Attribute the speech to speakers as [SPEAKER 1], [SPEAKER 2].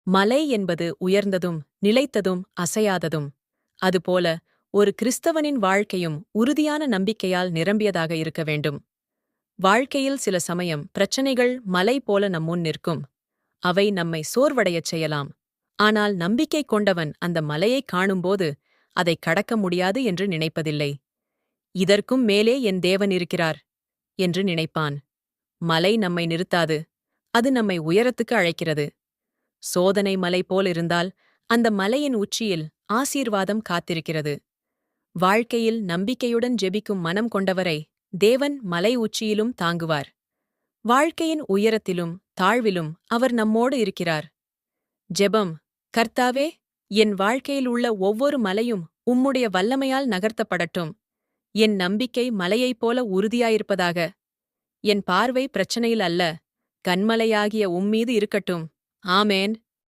[SPEAKER 1] மலை என்பது உயர்ந்ததும் நிலைத்ததும் அசையாததும். அதுபோல ஒரு கிறிஸ்தவனின் வாழ்க்கையும் உறுதியான நம்பிக்கையால் நிரம்பியதாக இருக்க வேண்டும். வாழ்க்கையில் சில சமயம் பிரச்சனைகள் மலை போல நம் முன் நிற்கும். அவை நம்மை சோர்வடையச் செய்யலாம். ஆனால் நம்பிக்கை கொண்டவன் அந்த மலையைக் காணும்போது அதைக் கடக்க முடியாது என்று நினைப்பதில்லை. இதற்கும் மேலே என் தேவன் இருக்கிறார் என்று நினைப்பான். மலை நம்மை நிறுத்தாது. அது நம்மை உயரத்துக்கு அழைக்கிறது. சோதனை மலை போலிருந்தால் அந்த மலையின் உச்சியில் ஆசீர்வாதம் காத்திருக்கிறது. வாழ்க்கையில் நம்பிக்கையுடன் ஜெபிக்கும் மனம் கொண்டவரை தேவன் மலை உச்சியிலும் தாங்குவார். வாழ்க்கையின் உயரத்திலும் தாழ்விலும் அவர் நம்மோடு இருக்கிறார். ஜெபம். கர்த்தாவே, என் வாழ்க்கையில் உள்ள ஒவ்வொரு மலையும் உம்முடைய வல்லமையால் நகர்த்தப்படட்டும். என் நம்பிக்கை மலையைப் போல உறுதியாயிருப்பதாக. என் பார்வை பிரச்சனையில் அல்ல, கன்மலையாகிய உம்மீது இருக்கட்டும். ஆமேன்.